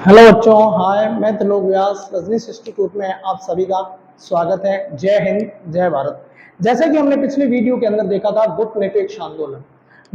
Hello बच्चों, हाय। मैं त्रिलोक व्यास Rajneesh institute में आप सभी का स्वागत है। जय हिंद, जय भारत। जैसे कि हमने पिछले वीडियो के अंदर देखा था गुट निरपेक्ष आंदोलन।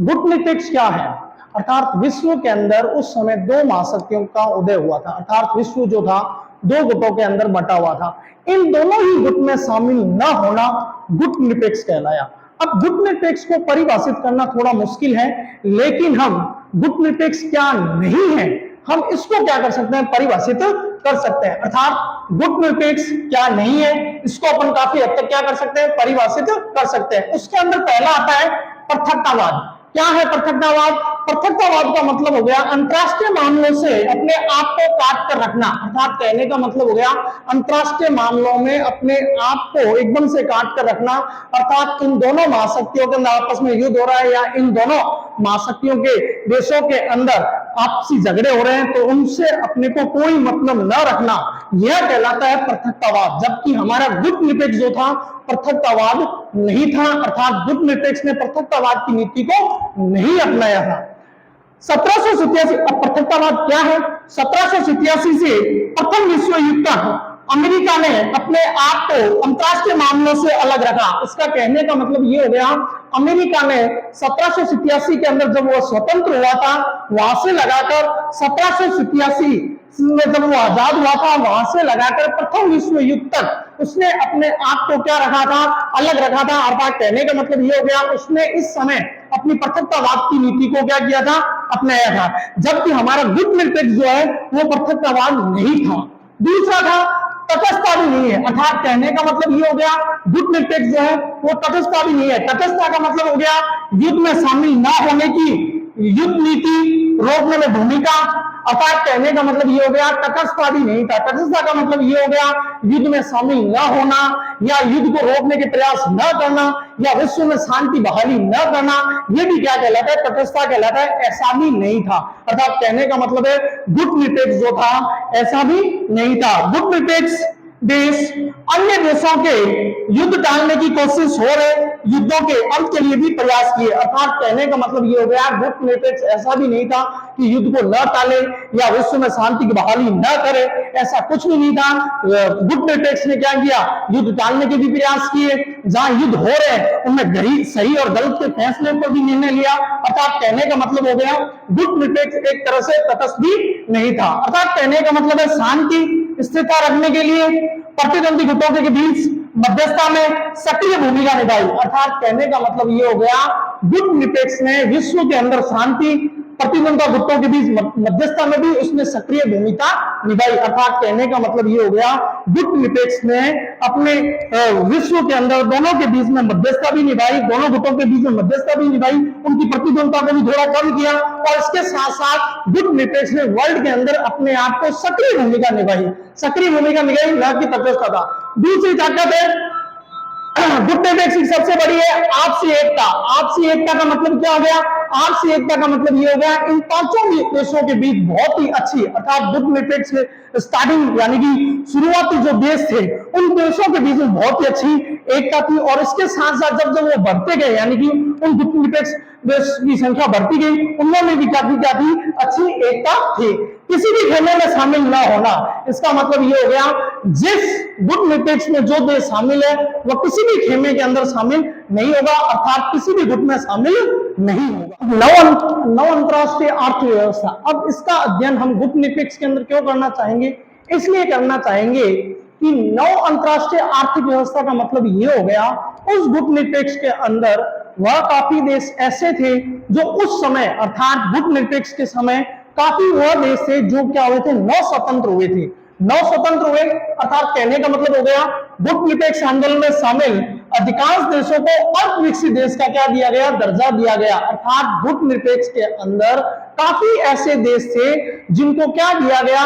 गुट निरपेक्ष क्या है? अर्थात विश्व के अंदर उस समय दो महाशक्तियों का उदय हुआ था। अर्थात विश्व जो था दो गुटों के अंदर बटा हुआ था। इन दोनों ही गुट में शामिल न होना गुट निरपेक्ष कहलाया। अब गुट निरपेक्ष को परिभाषित करना थोड़ा मुश्किल है, लेकिन हम गुट निरपेक्ष क्या नहीं है, हम इसको क्या कर सकते हैं, परिभाषित कर सकते हैं। अर्थात गुट निरपेक्ष क्या नहीं है, इसको अपन काफी हद तक क्या कर सकते हैं, परिभाषित कर सकते हैं। उसके अंदर पहला आता है पृथकतावाद। क्या है पृथकतावाद? पृथकतावाद का मतलब हो गया अंतरराष्ट्रीय मामलों से अपने आप को काट कर रखना। अर्थात कहने का मतलब हो गया अंतरराष्ट्रीय मामलों में अपने आप को एकदम से काट कर रखना। अर्थात इन दोनों महाशक्तियों के अंदर आपस में युद्ध हो रहा है या इन दोनों महाशक्तियों के देशों के अंदर आपसी झगड़े हो रहे हैं, तो उनसे अपने को कोई मतलब न रखना, यह कहलाता है पृथकतावाद। जबकि हमारा गुट निरपेक्ष जो था पृथकतावाद नहीं था। अर्थात गुट निरपेक्ष ने पृथकतावाद की नीति को नहीं अपनाया था। 1787 अब पृथकतावाद क्या है? 1787 से प्रथम विश्व युद्ध तक अमेरिका ने अपने आप को अंतरराष्ट्रीय मामलों से अलग रखा। इसका कहने का मतलब ये हो गया, अमेरिका ने 1787 के अंदर जब वो स्वतंत्र हुआ था, वहां से लगाकर 1787 में जब वो आजाद हुआ था, वहां से लगाकर प्रथम विश्व युद्ध तक उसने अपने आप को क्या रखा था, अलग रखा था। अर्थात कहने का मतलब ये हो गया, उसने इस समय अपनी पृथकतावाद की नीति को क्या किया था, अपनाया था। जबकि हमारा गुट निरपेक्ष जो है वो पृथकतावाद नहीं था। दूसरा था तटस्थता भी नहीं है। अर्थात कहने का मतलब ये हो गया, गुट निरपेक्ष जो है वो तटस्थता भी नहीं है। तटस्थता का मतलब हो गया युद्ध में शामिल ना होने की युद्ध नीति रोकने में भूमिका। अर्थात कहने का मतलब ये हो गया तटस्थता भी नहीं था। तटस्थता का मतलब ये हो गया युद्ध में शामिल न होना या युद्ध को रोकने के प्रयास न करना या विश्व में शांति बहाली न करना, ये भी क्या कहलाता है, तटस्थता कहलाता है। ऐसा भी नहीं था। अर्थात कहने का मतलब है गुट निरपेक्ष जो था ऐसा भी नहीं था। गुट निरपेक्ष देश अन्य देशों के युद्ध टालने की कोशिश हो रहे युद्धों के अंत के लिए भी प्रयास किए। अर्थात कहने का मतलब ये हो गया गुट निरपेक्ष ऐसा भी नहीं था कि युद्ध को न टाले या विश्व में शांति की बहाली न करे, ऐसा कुछ भी नहीं था। गुट निरपेक्ष ने क्या किया, युद्ध टालने के भी प्रयास किए। जहां युद्ध हो रहे हैं उनमें सही और गलत के फैसले पर भी निर्णय लिया। अर्थात कहने का मतलब हो गया गुट निरपेक्ष एक तरह से तटस्थ भी नहीं था। अर्थात कहने का मतलब है शांति स्थिरता रखने के लिए प्रतिद्वंदी गुटों के बीच मध्यस्थता में सक्रिय भूमिका निभाई। अर्थात कहने का मतलब ये हो गया गुट निरपेक्ष ने विश्व के अंदर शांति प्रतिद्वंदी गुटों के बीच मध्यस्थता में भी उसने सक्रिय भूमिका निभाई। अर्थात कहने का मतलब ये हो गया गुट निरपेक्ष ने अपने विश्व के अंदर दोनों के बीच में मध्यस्थता भी निभाई, दोनों गुटों के बीच में मध्यस्थता भी निभाई, उनकी प्रतिद्वंदता को भी थोड़ा कम किया और इसके साथ साथ गुट निरपेक्ष ने वर्ल्ड के अंदर अपने आप को सक्रिय भूमिका निभाई। सक्रिय भूमिका निभाई, न कि तटस्थता। दूसरी ताकत है गुट निरपेक्ष की सबसे बड़ी है आपसी एकता। आपसी एकता का मतलब क्या हो गया? आपसी एकता का मतलब ये हो गया इन पांचों देशों के बीच बहुत ही अच्छी, अर्थात गुट निरपेक्ष स्टार्टिंग यानी कि शुरुआती जो देश थे उन देशों के बीच में बहुत ही अच्छी एकता थी। और इसके साथ साथ जब जब वो बढ़ते गए यानी कि उन गुट निरपेक्ष देश की संख्या बढ़ती गई, उनमें भी क्या थी, अच्छी एकता थी। किसी भी खेमे में शामिल ना होना, इसका मतलब ये हो गया जिस गुट निरपेक्ष में जो देश शामिल है वह किसी भी खेमे के अंदर शामिल नहीं होगा, अर्थात किसी भी गुट में शामिल नहीं होगा। नौ अंतरराष्ट्रीय अर्थव्यवस्था। अब इसका अध्ययन हम गुट निरपेक्ष के अंदर क्यों करना चाहेंगे? इसलिए करना चाहेंगे कि नौ अंतरराष्ट्रीय आर्थिक व्यवस्था का मतलब ये हो गया उस गुट निरपेक्ष के अंदर वह काफी देश ऐसे थे जो उस समय अर्थात गुट निरपेक्ष के समय काफी वह देश थे जो क्या हुए थे, नौ स्वतंत्र हुए थे। नौ स्वतंत्र हुए अर्थात कहने का मतलब हो गया गुट निरपेक्ष आंदोलन में शामिल अधिकांश देशों को अल्प विकसित देश का क्या दिया गया, दर्जा दिया गया। अर्थात गुट निरपेक्ष के अंदर काफी ऐसे देश थे जिनको क्या दिया गया,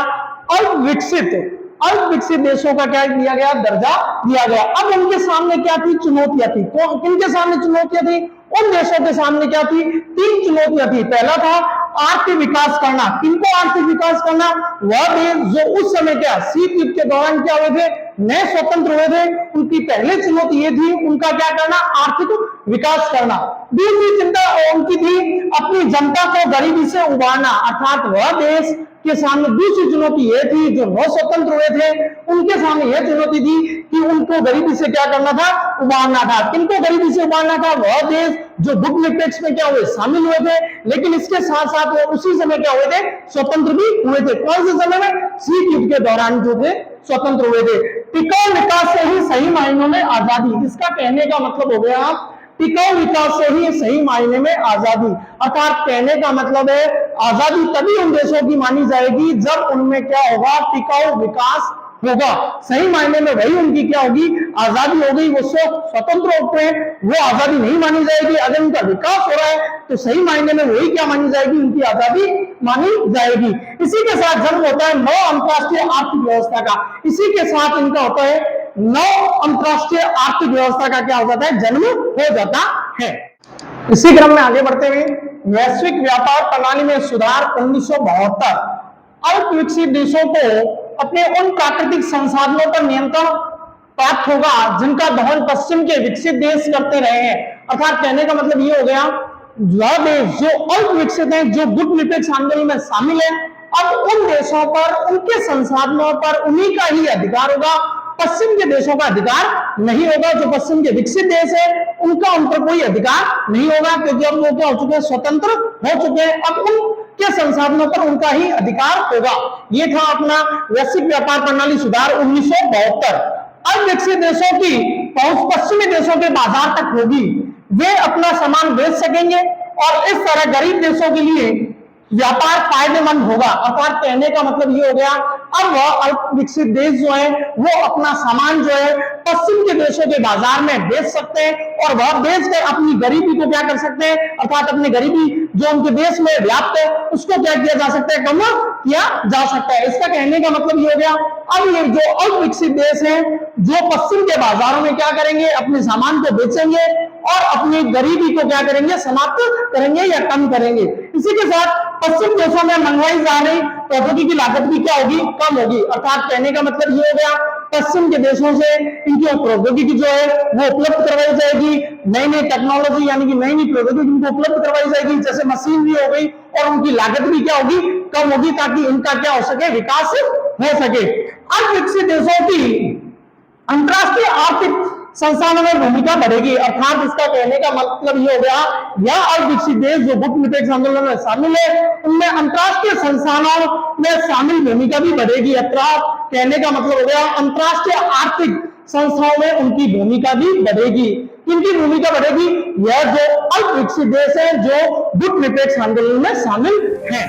अल्प विकसित देशों का क्या दिया गया, दर्जा दिया गया। अब उनके सामने क्या थी, चुनौतियां थी। किनके सामने चुनौतियां थी? उन देशों के सामने क्या थी, तीन चुनौतियां थी। पहला था आर्थिक विकास करना। किनको आर्थिक विकास करना? वह देश जो उस समय क्या शीत युद्ध के दौरान क्या हुए थे, नए स्वतंत्र हुए थे, उनकी पहली चुनौती ये थी उनका क्या करना, आर्थिक विकास करना। दूसरी चिंता उनकी थी अपनी जनता को गरीबी से उबारना, अर्थात वह देश के सामने दूसरी चुनौती ये थी, जो नौ स्वतंत्र हुए थे उनके सामने यह चुनौती थी कि उनको गरीबी से क्या करना था, उबारना था। किनको गरीबी से उबारना था? वह देश जो गुटनिरपेक्ष में क्या हुए, शामिल हुए थे, लेकिन इसके साथ साथ वो उसी समय क्या हुए थे, स्वतंत्र भी हुए थे। कौन से समय में? शीत युद्ध के दौरान जो थे स्वतंत्र हुए थे। टिकाऊ विकास से ही सही मायनों में आजादी, इसका कहने का मतलब हो गया टिकाऊ विकास से ही सही मायने में आजादी। अर्थात कहने का मतलब है आजादी तभी उन देशों की मानी जाएगी जब उनमें क्या होगा, टिकाऊ विकास होगा। सही मायने में वही उनकी क्या होगी, आजादी हो गई। वो स्वतंत्र होते हैं, वो आजादी नहीं मानी जाएगी। अगर उनका विकास हो रहा है तो सही मायने में वही क्या मानी जाएगी, उनकी आजादी मानी जाएगी। इसी के साथ जन्म होता है नौ अंतरराष्ट्रीय आर्थिक व्यवस्था का। इसी के साथ इनका होता है नौ अंतरराष्ट्रीय आर्थिक व्यवस्था का क्या हो जाता है, जन्म हो जाता है। इसी क्रम में आगे बढ़ते हुए वैश्विक व्यापार प्रणाली में सुधार 1972। अल्प विकसित देशों को अपने उन प्राकृतिक संसाधनों पर नियंत्रण प्राप्त होगा जिनका दोहन पश्चिम के विकसित देश करते रहे हैं। अर्थात कहने का मतलब ये हो गया, वह देश जो अल्प विकसित हैं, जो गुटनिरपेक्ष आंदोलन में शामिल है, अब उन देशों पर, उनके संसाधनों पर उन्हीं का ही अधिकार होगा, पश्चिम के देशों का अधिकार नहीं होगा। जो पश्चिम के विकसित देश है उनका उन पर कोई अधिकार नहीं होगा, क्योंकि अब वो क्या हो चुके हैं, स्वतंत्र हो चुके हैं। अब उनके संसाधनों पर उनका ही अधिकार होगा। ये था अपना वैश्विक व्यापार प्रणाली सुधार 1972। अब विकसित देशों की पहुंच पश्चिमी देशों के बाजार तक होगी, वे अपना सामान बेच सकेंगे और इस तरह गरीब देशों के लिए व्यापार फायदेमंद होगा। अर्थात कहने का मतलब ये हो गया, अब वह अल्प विकसित देश जो है वो अपना सामान जो है पश्चिम के देशों के बाजार में बेच सकते हैं और वह बेचकर अपनी गरीबी को क्या कर सकते हैं, अर्थात अपनी गरीबी जो उनके देश में व्याप्त है उसको क्या किया जा सकता है, कम किया जा सकता है। इसका कहने का मतलब ये हो गया, अब ये जो अल्प विकसित देश है जो पश्चिम के बाजारों में क्या करेंगे, अपने सामान को बेचेंगे और अपनी गरीबी को क्या करेंगे, समाप्त करेंगे या कम करेंगे। इसी के साथ पश्चिम देशों में मंगवाई जा रही प्रौद्योगिकी की लागत भी क्या होगी, कम होगी। अर्थात कहने का मतलब ये हो गया, पश्चिम के देशों से इनकी प्रौद्योगिकी जो है वो उपलब्ध करवाई जाएगी, नई नई टेक्नोलॉजी यानी कि नई नई प्रौद्योगिकी इनको उपलब्ध करवाई जाएगी, जैसे मशीन भी हो गई, और उनकी लागत भी क्या होगी, कम होगी, ताकि इनका क्या हो सके, विकास हो सके। अब विकसित देशों की अंतरराष्ट्रीय आर्थिक संस्थानों में भूमिका बढ़ेगी। अर्थात इसका कहने का मतलब ये हो गया, यह अल्प विकसित देश जो गुटनिरपेक्ष आंदोलन में शामिल है उनमें अंतरराष्ट्रीय संस्थानों में शामिल भूमिका भी बढ़ेगी। अर्थात कहने का मतलब हो गया, अंतरराष्ट्रीय आर्थिक संस्थाओं में उनकी भूमिका भी बढ़ेगी। किनकी भूमिका बढ़ेगी? यह जो अल्प विकसित देश है जो गुटनिरपेक्ष आंदोलन में शामिल है।